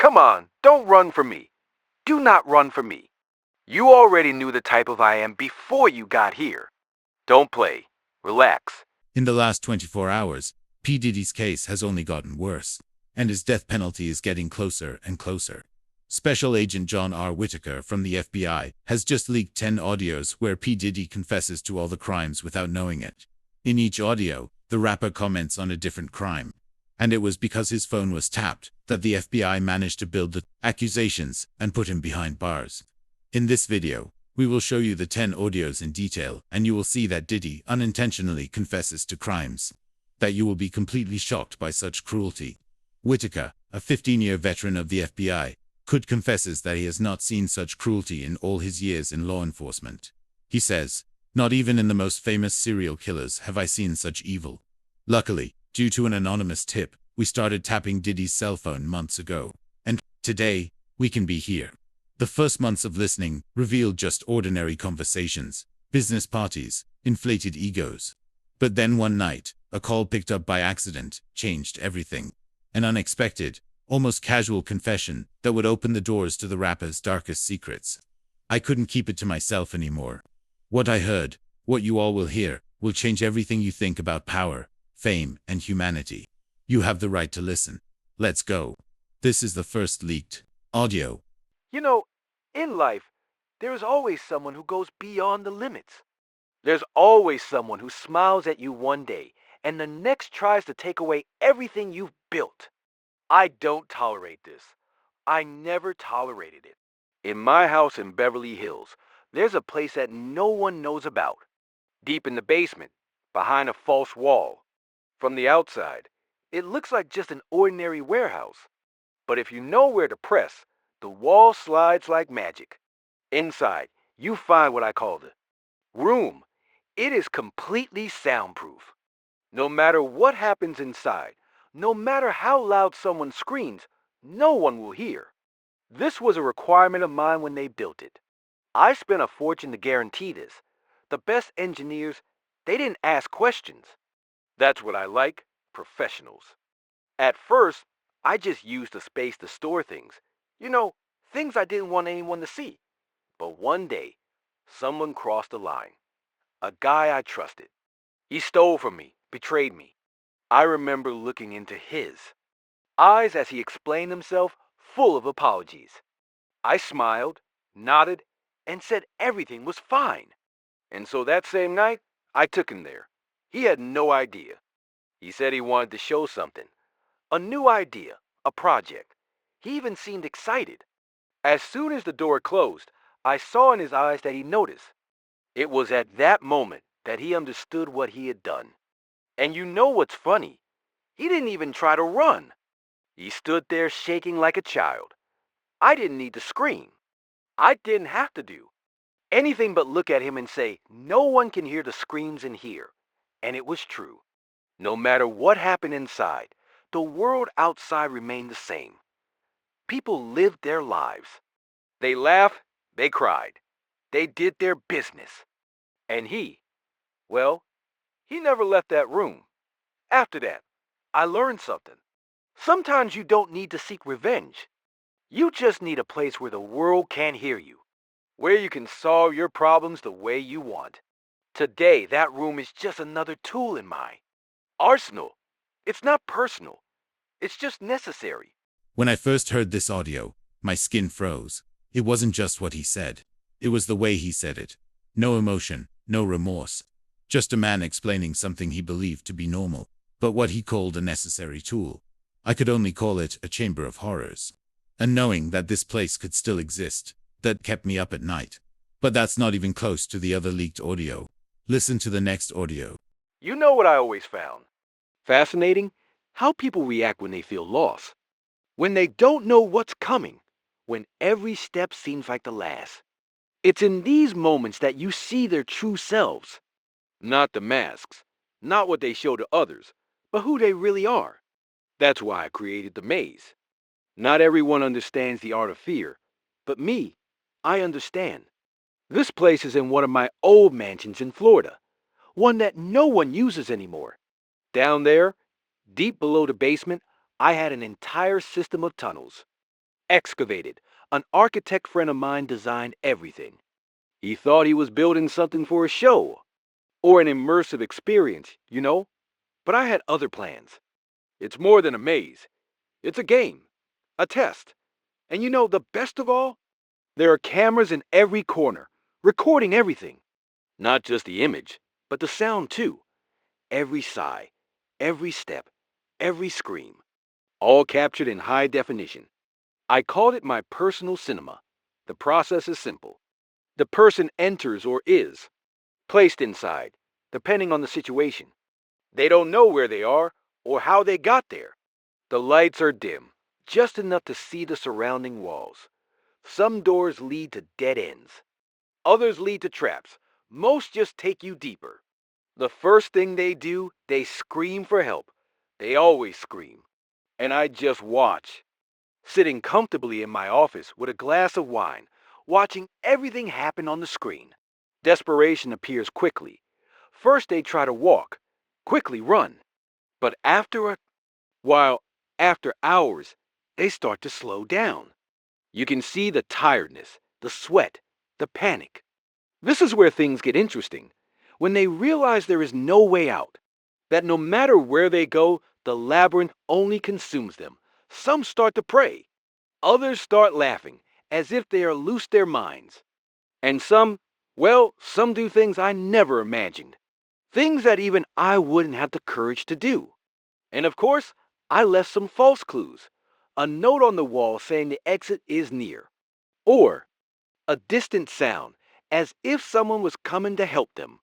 Come on, don't run from me. Do not run from me. You already knew the type of I am before you got here. Don't play. Relax. In the last 24 hours, P. Diddy's case has only gotten worse, and his death penalty is getting closer and closer. Special Agent John R. Whitaker from the FBI has just leaked 10 audios where P. Diddy confesses to all the crimes without knowing it. In each audio, the rapper comments on a different crime. And it was because his phone was tapped that the FBI managed to build the accusations and put him behind bars. In this video, we will show you the 10 audios in detail, and you will see that Diddy unintentionally confesses to crimes. That you will be completely shocked by such cruelty. Whitaker, a 15-year veteran of the FBI, confesses that he has not seen such cruelty in all his years in law enforcement. He says, "Not even in the most famous serial killers have I seen such evil." Luckily, due to an anonymous tip, we started tapping Diddy's cell phone months ago. And today, we can be here. The first months of listening revealed just ordinary conversations, business parties, inflated egos. But then one night, a call picked up by accident changed everything. An unexpected, almost casual confession that would open the doors to the rapper's darkest secrets. I couldn't keep it to myself anymore. What I heard, what you all will hear, will change everything you think about power, fame, and humanity. You have the right to listen. Let's go. This is the first leaked audio. You know, in life, there is always someone who goes beyond the limits. There's always someone who smiles at you one day and the next tries to take away everything you've built. I don't tolerate this. I never tolerated it. In my house in Beverly Hills, there's a place that no one knows about. Deep in the basement, behind a false wall. From the outside, it looks like just an ordinary warehouse. But if you know where to press, the wall slides like magic. Inside, you find what I call the room. It is completely soundproof. No matter what happens inside, no matter how loud someone screams, no one will hear. This was a requirement of mine when they built it. I spent a fortune to guarantee this. The best engineers, they didn't ask questions. That's what I like, professionals. At first, I just used the space to store things. You know, things I didn't want anyone to see. But one day, someone crossed the line. A guy I trusted. He stole from me, betrayed me. I remember looking into his eyes as he explained himself, full of apologies. I smiled, nodded, and said everything was fine. And so that same night, I took him there. He had no idea. He said he wanted to show something. A new idea, a project. He even seemed excited. As soon as the door closed, I saw in his eyes that he noticed. It was at that moment that he understood what he had done. And you know what's funny? He didn't even try to run. He stood there shaking like a child. I didn't need to scream. I didn't have to do anything but look at him and say, no one can hear the screams in here. And it was true. No matter what happened inside, the world outside remained the same. People lived their lives. They laughed, they cried. They did their business. And he never left that room. After that, I learned something. Sometimes you don't need to seek revenge. You just need a place where the world can't hear you, where you can solve your problems the way you want. Today, that room is just another tool in my arsenal. It's not personal. It's just necessary. When I first heard this audio, my skin froze. It wasn't just what he said. It was the way he said it. No emotion, no remorse. Just a man explaining something he believed to be normal, but what he called a necessary tool. I could only call it a chamber of horrors. And knowing that this place could still exist, that kept me up at night. But that's not even close to the other leaked audio. Listen to the next audio. You know what I always found fascinating? How people react when they feel lost. When they don't know what's coming. When every step seems like the last. It's in these moments that you see their true selves. Not the masks, not what they show to others, but who they really are. That's why I created the maze. Not everyone understands the art of fear, but me, I understand. This place is in one of my old mansions in Florida, one that no one uses anymore. Down there, deep below the basement, I had an entire system of tunnels. Excavated. An architect friend of mine designed everything. He thought he was building something for a show or an immersive experience. But I had other plans. It's more than a maze. It's a game, a test. And the best of all? There are cameras in every corner, recording everything. Not just the image, but the sound too. Every sigh, every step, every scream. All captured in high definition. I called it my personal cinema. The process is simple. The person enters or is placed inside, depending on the situation. They don't know where they are or how they got there. The lights are dim, just enough to see the surrounding walls. Some doors lead to dead ends. Others lead to traps. Most just take you deeper. The first thing they do, they scream for help. They always scream. And I just watch, sitting comfortably in my office with a glass of wine, watching everything happen on the screen. Desperation appears quickly. First they try to walk, quickly run. But while after hours, they start to slow down. You can see the tiredness, the sweat, the panic. This is where things get interesting. When they realize there is no way out, that no matter where they go, the labyrinth only consumes them. Some start to pray. Others start laughing, as if they are loose their minds. And some do things I never imagined. Things that even I wouldn't have the courage to do. And of course, I left some false clues. A note on the wall saying the exit is near. Or a distant sound, as if someone was coming to help them.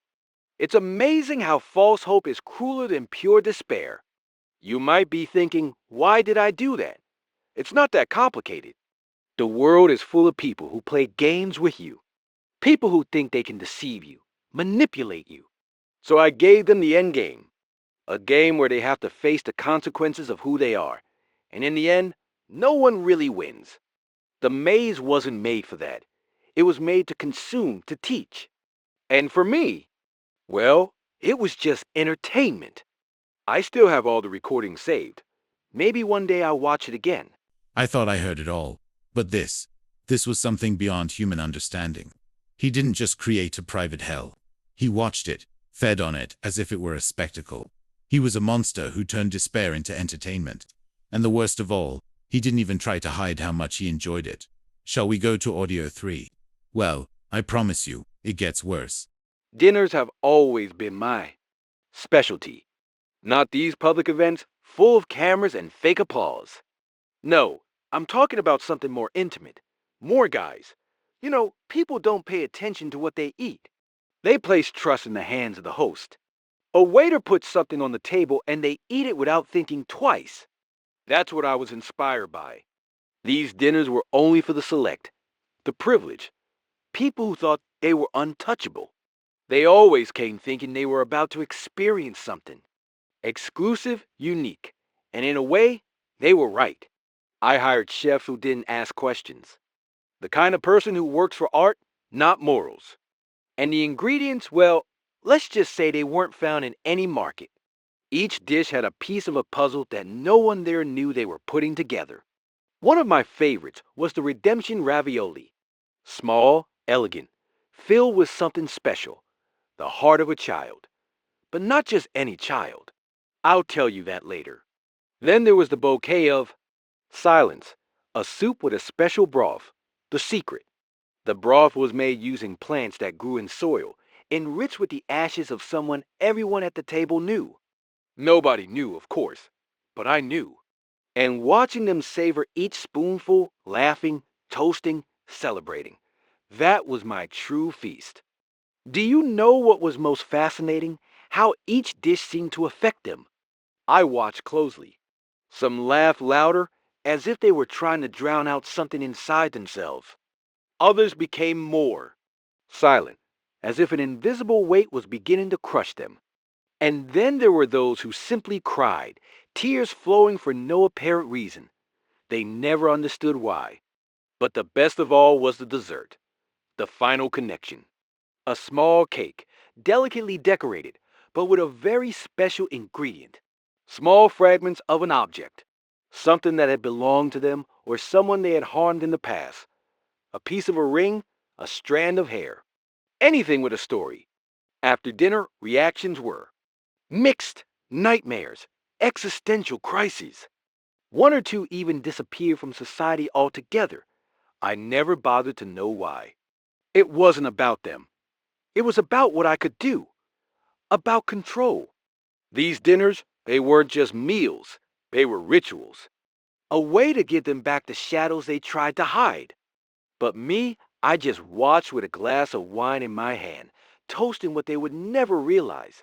It's amazing how false hope is crueler than pure despair. You might be thinking, why did I do that? It's not that complicated. The world is full of people who play games with you. People who think they can deceive you, manipulate you. So I gave them the end game. A game where they have to face the consequences of who they are. And in the end, no one really wins. The maze wasn't made for that. It was made to consume, to teach. And for me, well, it was just entertainment. I still have all the recordings saved. Maybe one day I'll watch it again. I thought I heard it all. But this was something beyond human understanding. He didn't just create a private hell. He watched it, fed on it as if it were a spectacle. He was a monster who turned despair into entertainment. And the worst of all, he didn't even try to hide how much he enjoyed it. Shall we go to audio 3? Well, I promise you, it gets worse. Dinners have always been my specialty. Not these public events full of cameras and fake applause. No, I'm talking about something more intimate. More guys. People don't pay attention to what they eat. They place trust in the hands of the host. A waiter puts something on the table and they eat it without thinking twice. That's what I was inspired by. These dinners were only for the select, the privileged, people who thought they were untouchable. They always came thinking they were about to experience something. Exclusive, unique. And in a way, they were right. I hired chefs who didn't ask questions. The kind of person who works for art, not morals. And the ingredients, well, let's just say they weren't found in any market. Each dish had a piece of a puzzle that no one there knew they were putting together. One of my favorites was the redemption ravioli. Small, elegant, filled with something special. The heart of a child. But not just any child. I'll tell you that later. Then there was the bouquet of silence, a soup with a special broth, the secret. The broth was made using plants that grew in soil, enriched with the ashes of someone everyone at the table knew. Nobody knew, of course, but I knew. And watching them savor each spoonful, laughing, toasting, celebrating, that was my true feast. Do you know what was most fascinating? How each dish seemed to affect them. I watched closely. Some laughed louder, as if they were trying to drown out something inside themselves. Others became more silent, as if an invisible weight was beginning to crush them. And then there were those who simply cried, tears flowing for no apparent reason. They never understood why. But the best of all was the dessert, the final connection. A small cake, delicately decorated, but with a very special ingredient. Small fragments of an object. Something that had belonged to them or someone they had harmed in the past. A piece of a ring, a strand of hair. Anything with a story. After dinner, reactions were mixed, nightmares, existential crises. One or two even disappeared from society altogether. I never bothered to know why. It wasn't about them. It was about what I could do. About control. These dinners, they weren't just meals. They were rituals. A way to give them back the shadows they tried to hide. But me, I just watched with a glass of wine in my hand, toasting what they would never realize.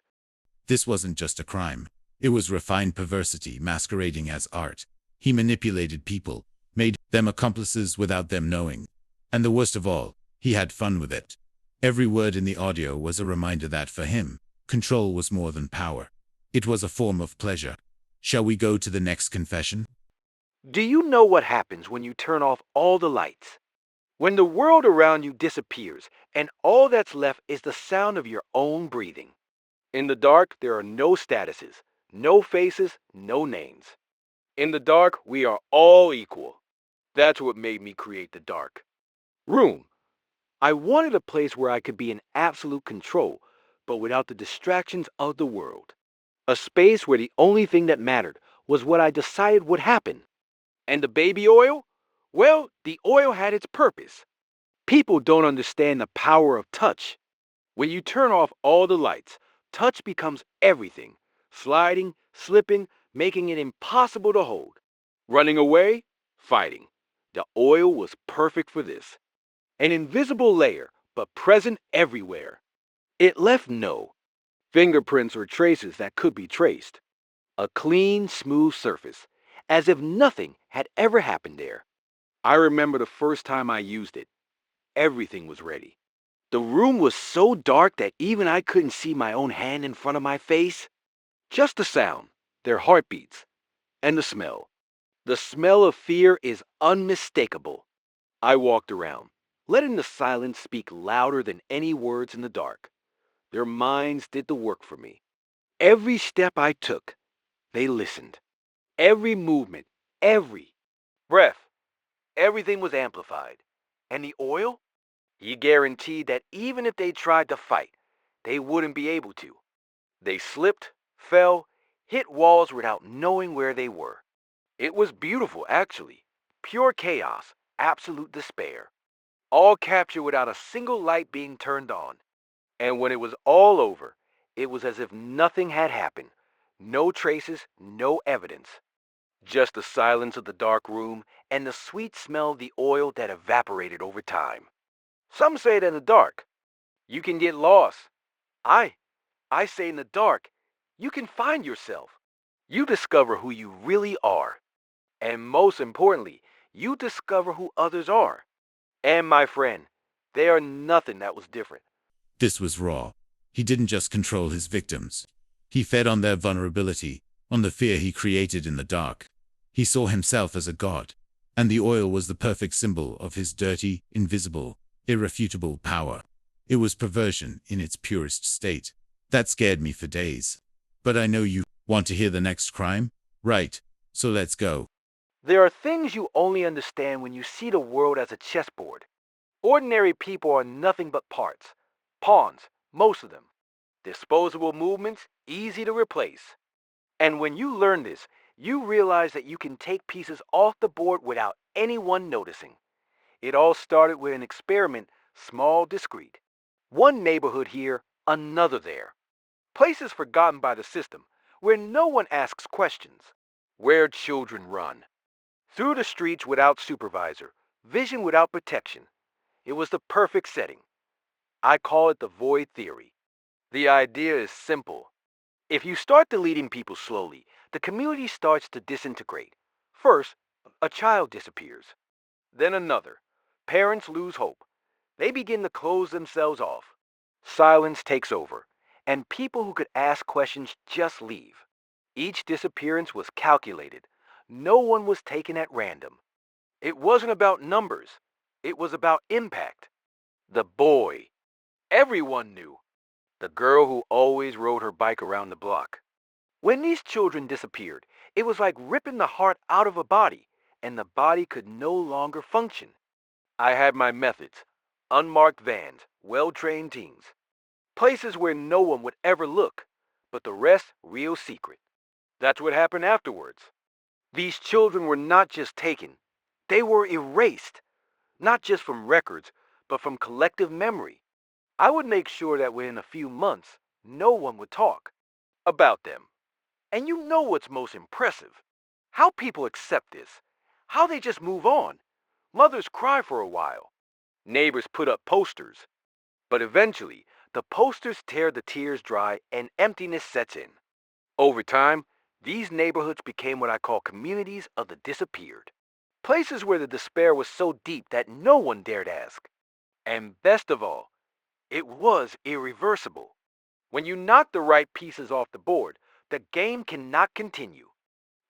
This wasn't just a crime. It was refined perversity masquerading as art. He manipulated people, made them accomplices without them knowing. And the worst of all, he had fun with it. Every word in the audio was a reminder that for him, control was more than power. It was a form of pleasure. Shall we go to the next confession? Do you know what happens when you turn off all the lights? When the world around you disappears and all that's left is the sound of your own breathing. In the dark, there are no statuses, no faces, no names. In the dark, we are all equal. That's what made me create the dark room. I wanted a place where I could be in absolute control, but without the distractions of the world. A space where the only thing that mattered was what I decided would happen. And the baby oil? Well, the oil had its purpose. People don't understand the power of touch. When you turn off all the lights, touch becomes everything. Sliding, slipping, making it impossible to hold. Running away, fighting. The oil was perfect for this. An invisible layer, but present everywhere. It left no fingerprints or traces that could be traced. A clean, smooth surface, as if nothing had ever happened there. I remember the first time I used it. Everything was ready. The room was so dark that even I couldn't see my own hand in front of my face. Just the sound, their heartbeats, and the smell. The smell of fear is unmistakable. I walked around, letting the silence speak louder than any words in the dark. Their minds did the work for me. Every step I took, they listened. Every movement, every breath, everything was amplified. And the oil? He guaranteed that even if they tried to fight, they wouldn't be able to. They slipped, fell, hit walls without knowing where they were. It was beautiful, actually. Pure chaos, absolute despair. All captured without a single light being turned on. And when it was all over, it was as if nothing had happened. No traces, no evidence. Just the silence of the dark room and the sweet smell of the oil that evaporated over time. Some say that in the dark, you can get lost. I, I say in the dark, you can find yourself. You discover who you really are. And most importantly, you discover who others are. And my friend, they are nothing that was different. This was raw. He didn't just control his victims. He fed on their vulnerability, on the fear he created in the dark. He saw himself as a god, and the oil was the perfect symbol of his dirty, invisible, irrefutable power. It was perversion in its purest state. That scared me for days. But I know you want to hear the next crime? Right, so let's go. There are things you only understand when you see the world as a chessboard. Ordinary people are nothing but parts. Pawns, most of them. Disposable movements, easy to replace. And when you learn this, you realize that you can take pieces off the board without anyone noticing. It all started with an experiment, small, discreet. One neighborhood here, another there. Places forgotten by the system, where no one asks questions. Where children run. Through the streets without supervisor, vision without protection. It was the perfect setting. I call it the void theory. The idea is simple. If you start deleting people slowly, the community starts to disintegrate. First, a child disappears. Then another. Parents lose hope. They begin to close themselves off. Silence takes over, and people who could ask questions just leave. Each disappearance was calculated. No one was taken at random. It wasn't about numbers. It was about impact. The boy. Everyone knew. The girl who always rode her bike around the block. When these children disappeared, It was like ripping the heart out of a body, and the body could no longer function. I had my methods. Unmarked vans, well-trained teams. Places where no one would ever look, but the rest real secret. That's what happened afterwards. These children were not just taken, they were erased, not just from records, but from collective memory. I would make sure that within a few months, no one would talk about them. And you know what's most impressive? How people accept this. How they just move on. Mothers cry for a while. Neighbors put up posters. But eventually, the posters tear the tears dry and emptiness sets in. Over time, these neighborhoods became what I call communities of the disappeared. Places where the despair was so deep that no one dared ask. And best of all, it was irreversible. When you knock the right pieces off the board, the game cannot continue.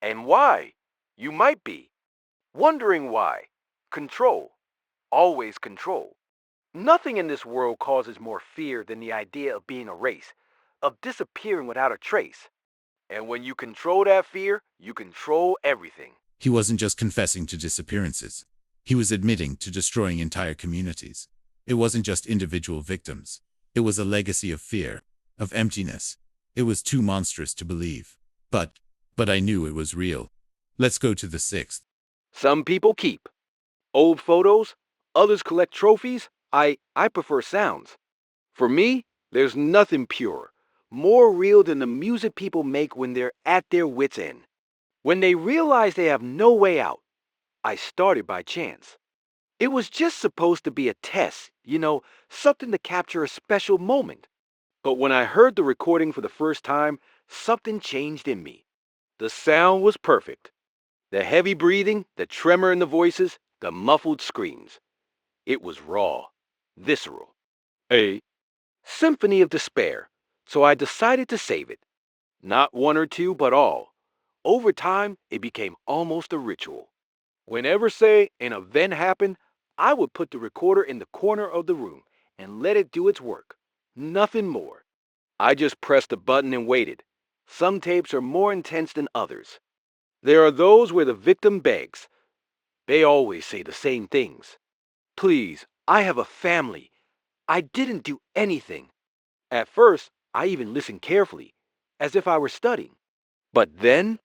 And why? You might be wondering why. Control. Always control. Nothing in this world causes more fear than the idea of being erased, of disappearing without a trace. And when you control that fear, you control everything. He wasn't just confessing to disappearances. He was admitting to destroying entire communities. It wasn't just individual victims. It was a legacy of fear, of emptiness. It was too monstrous to believe. But I knew it was real. Let's go to the sixth. Some people keep old photos, others collect trophies. I prefer sounds. For me, there's nothing pure, more real than the music people make when they're at their wits' end. When they realize they have no way out. I started by chance. It was just supposed to be a test, something to capture a special moment. But when I heard the recording for the first time, something changed in me. The sound was perfect. The heavy breathing, the tremor in the voices, the muffled screams. It was raw, visceral. A symphony of despair. So I decided to save it. Not one or two, but all. Over time, it became almost a ritual. Whenever, say, an event happened, I would put the recorder in the corner of the room and let it do its work. Nothing more. I just pressed a button and waited. Some tapes are more intense than others. There are those where the victim begs. They always say the same things. Please, I have a family. I didn't do anything. At first, I even listened carefully, as if I were studying. But then,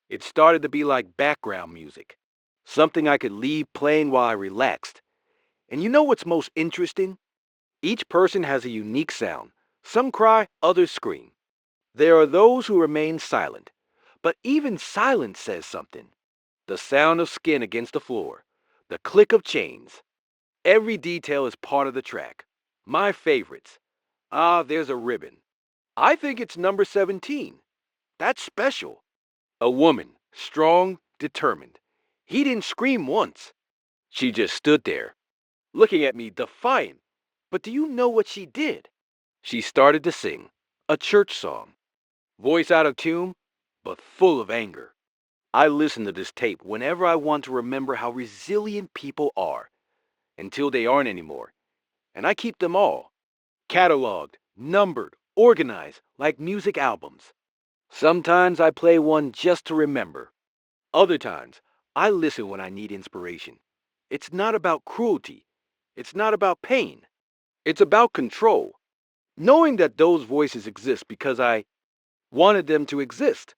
it started to be like background music. Something I could leave playing while I relaxed. And you know what's most interesting? Each person has a unique sound. Some cry, others scream. There are those who remain silent. But even silence says something. The sound of skin against the floor. The click of chains. Every detail is part of the track. My favorites. Ah, there's a ribbon. I think it's number 17. That's special. A woman, strong, determined. He didn't scream once. She just stood there, looking at me defiant. But do you know what she did? She started to sing a church song. Voice out of tune, but full of anger. I listen to this tape whenever I want to remember how resilient people are, until they aren't anymore. And I keep them all, cataloged, numbered, organized, like music albums. Sometimes I play one just to remember. Other times, I listen when I need inspiration. It's not about cruelty. It's not about pain. It's about control. Knowing that those voices exist because I wanted them to exist.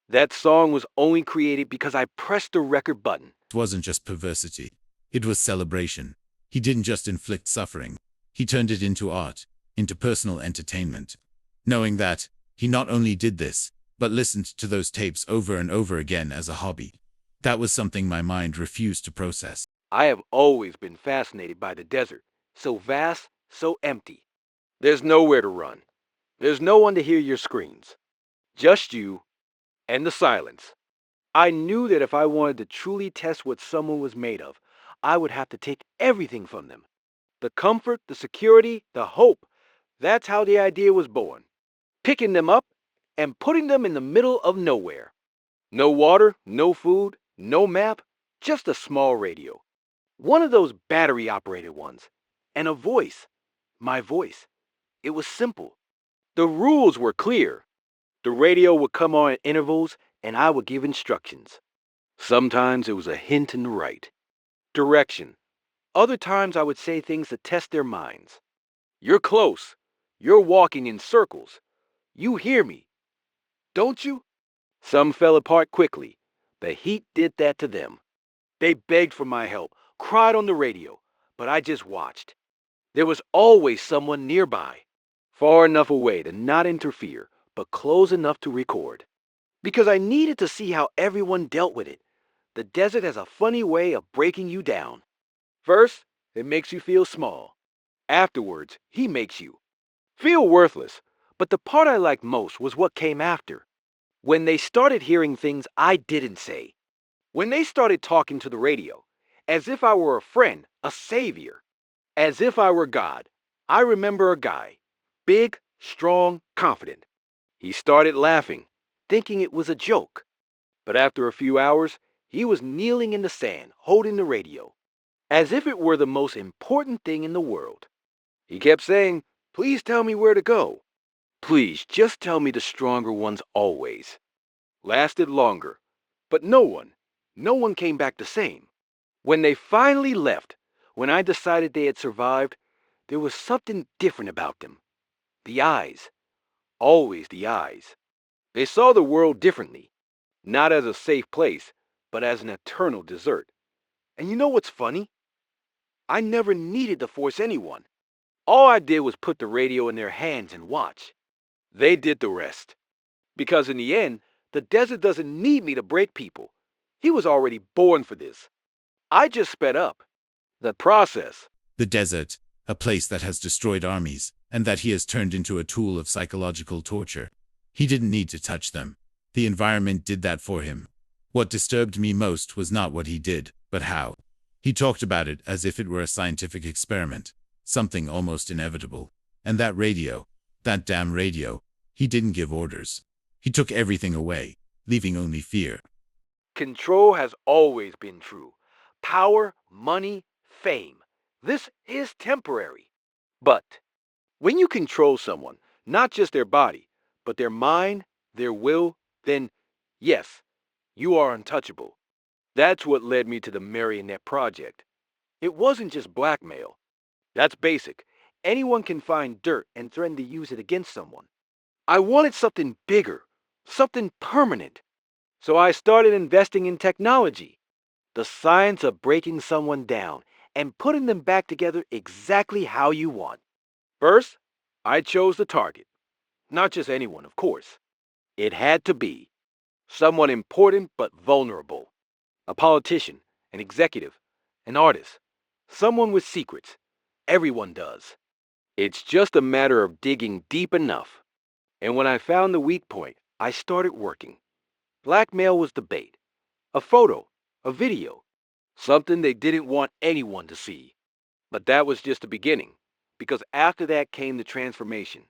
That song was only created because I pressed the record button. It wasn't just perversity. It was celebration. He didn't just inflict suffering. He turned it into art, into personal entertainment. Knowing that, he not only did this, but listened to those tapes over and over again as a hobby. That was something my mind refused to process. I have always been fascinated by the desert. So vast, so empty. There's nowhere to run. There's no one to hear your screams. Just you and the silence. I knew that if I wanted to truly test what someone was made of, I would have to take everything from them. The comfort, the security, the hope. That's how the idea was born. Picking them up and putting them in the middle of nowhere. No water, no food, no map, just a small radio. One of those battery-operated ones. And a voice. My voice. It was simple. The rules were clear. The radio would come on at intervals, and I would give instructions. Sometimes it was a hint in the right direction. Other times I would say things to test their minds. You're close. You're walking in circles. You hear me, don't you? Some fell apart quickly. The heat did that to them. They begged for my help, cried on the radio, but I just watched. There was always someone nearby, far enough away to not interfere, but close enough to record. Because I needed to see how everyone dealt with it. The desert has a funny way of breaking you down. First, it makes you feel small. Afterwards, he makes you feel worthless. But the part I liked most was what came after. When they started hearing things I didn't say. When they started talking to the radio, as if I were a friend, a savior, as if I were God. I remember a guy, big, strong, confident. He started laughing, thinking it was a joke. But after a few hours, he was kneeling in the sand, holding the radio, as if it were the most important thing in the world. He kept saying, "Please tell me where to go. Please, just tell me the stronger ones always." Lasted longer, but no one came back the same. When they finally left, when I decided they had survived, there was something different about them. The eyes, always the eyes. They saw the world differently, not as a safe place, but as an eternal desert. And you know what's funny? I never needed to force anyone. All I did was put the radio in their hands and watch. They did the rest. Because in the end, the desert doesn't need me to break people. He was already born for this. I just sped up the process. The desert, a place that has destroyed armies, and that he has turned into a tool of psychological torture. He didn't need to touch them. The environment did that for him. What disturbed me most was not what he did, but how. He talked about it as if it were a scientific experiment, something almost inevitable. And that radio, that damn radio, he didn't give orders. He took everything away, leaving only fear. Control has always been true. Power, money, fame. This is temporary. But when you control someone, not just their body, but their mind, their will, then yes, you are untouchable. That's what led me to the Marionette Project. It wasn't just blackmail. That's basic. Anyone can find dirt and threaten to use it against someone. I wanted something bigger, something permanent. So I started investing in technology, the science of breaking someone down and putting them back together exactly how you want. First, I chose the target. Not just anyone, of course. It had to be someone important but vulnerable. A politician, an executive, an artist, someone with secrets. Everyone does. It's just a matter of digging deep enough. And when I found the weak point, I started working. Blackmail was the bait. A photo, a video, something they didn't want anyone to see. But that was just the beginning, because after that came the transformation,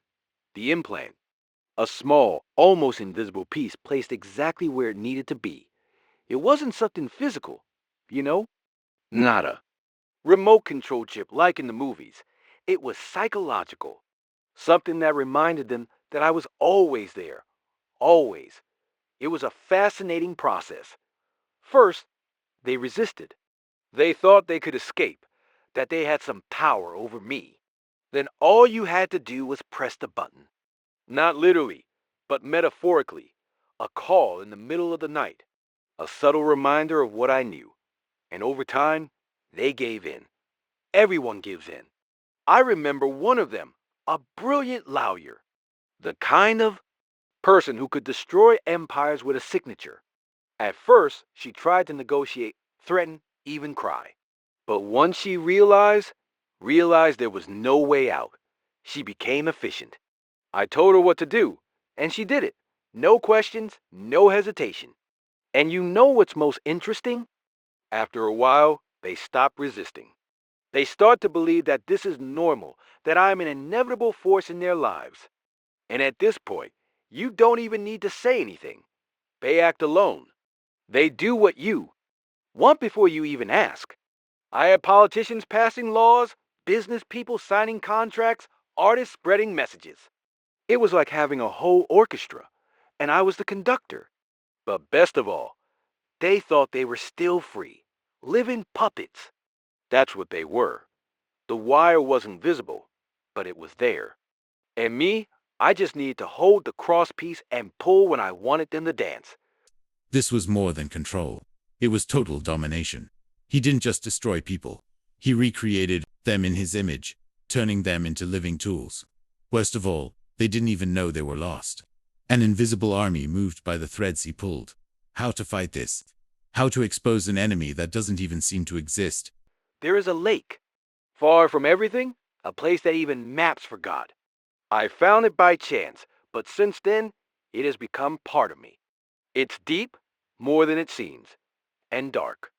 the implant, a small, almost invisible piece placed exactly where it needed to be. It wasn't something physical, you know? Nada. Remote control chip like in the movies. It was psychological. Something that reminded them that I was always there. Always. It was a fascinating process. First, they resisted. They thought they could escape, that they had some power over me. Then all you had to do was press the button. Not literally, but metaphorically. A call in the middle of the night. A subtle reminder of what I knew. And over time, they gave in. Everyone gives in. I remember one of them, a brilliant lawyer. The kind of person who could destroy empires with a signature. At first, she tried to negotiate, threaten, even cry. But once she realized there was no way out, she became efficient. I told her what to do, and she did it. No questions, no hesitation. And you know what's most interesting? After a while, they stop resisting. They start to believe that this is normal, that I am an inevitable force in their lives. And at this point, you don't even need to say anything. They act alone. They do what you want before you even ask. I had politicians passing laws, business people signing contracts, artists spreading messages. It was like having a whole orchestra, and I was the conductor. But best of all, they thought they were still free, living puppets. That's what they were. The wire wasn't visible, but it was there. And me, I just needed to hold the cross piece and pull when I wanted them to dance. This was more than control. It was total domination. He didn't just destroy people. He recreated them in his image, turning them into living tools. Worst of all, they didn't even know they were lost. An invisible army moved by the threads he pulled. How to fight this? How to expose an enemy that doesn't even seem to exist? There is a lake, far from everything, a place that even maps forgot. I found it by chance, but since then, it has become part of me. It's deep, more than it seems, and dark.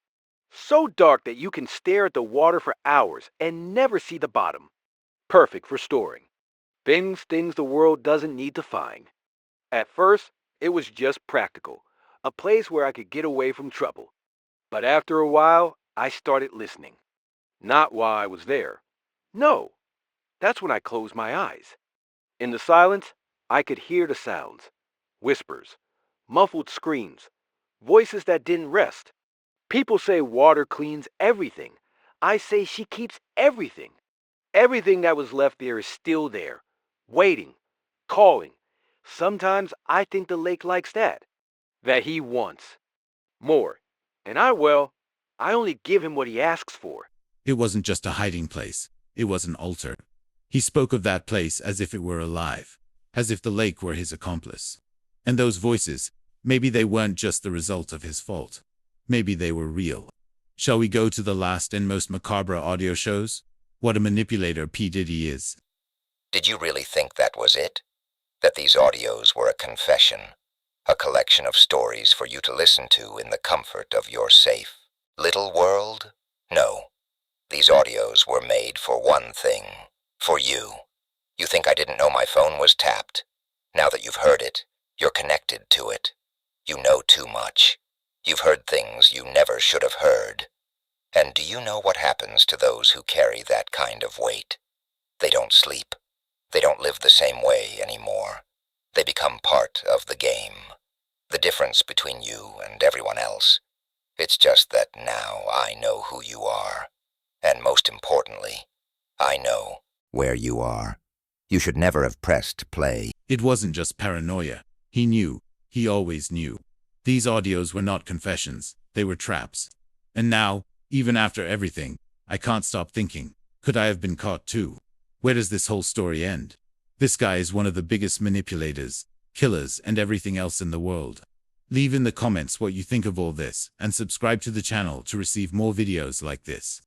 So dark that you can stare at the water for hours and never see the bottom. Perfect for storing. Things the world doesn't need to find. At first, it was just practical, a place where I could get away from trouble. But after a while, I started listening. Not while I was there. No, that's when I closed my eyes. In the silence, I could hear the sounds. Whispers, muffled screams, voices that didn't rest. People say water cleans everything. I say she keeps everything. Everything that was left there is still there, waiting, calling. Sometimes I think the lake likes that he wants more. And I only give him what he asks for. It wasn't just a hiding place. It was an altar. He spoke of that place as if it were alive, as if the lake were his accomplice. And those voices, maybe they weren't just the result of his fault. Maybe they were real. Shall we go to the last and most macabre audio shows? What a manipulator P. Diddy is. Did you really think that was it? That these audios were a confession? A collection of stories for you to listen to in the comfort of your safe little world? No. These audios were made for one thing. For you. You think I didn't know my phone was tapped? Now that you've heard it, you're connected to it. You know too much. You've heard things you never should have heard. And do you know what happens to those who carry that kind of weight? They don't sleep. They don't live the same way anymore. They become part of the game. The difference between you and everyone else. It's just that now I know who you are. And most importantly, I know where you are. You should never have pressed play. It wasn't just paranoia. He knew. He always knew. These audios were not confessions. They were traps. And now, even after everything, I can't stop thinking, could I have been caught too? Where does this whole story end? This guy is one of the biggest manipulators, killers, and everything else in the world. Leave in the comments what you think of all this, and subscribe to the channel to receive more videos like this.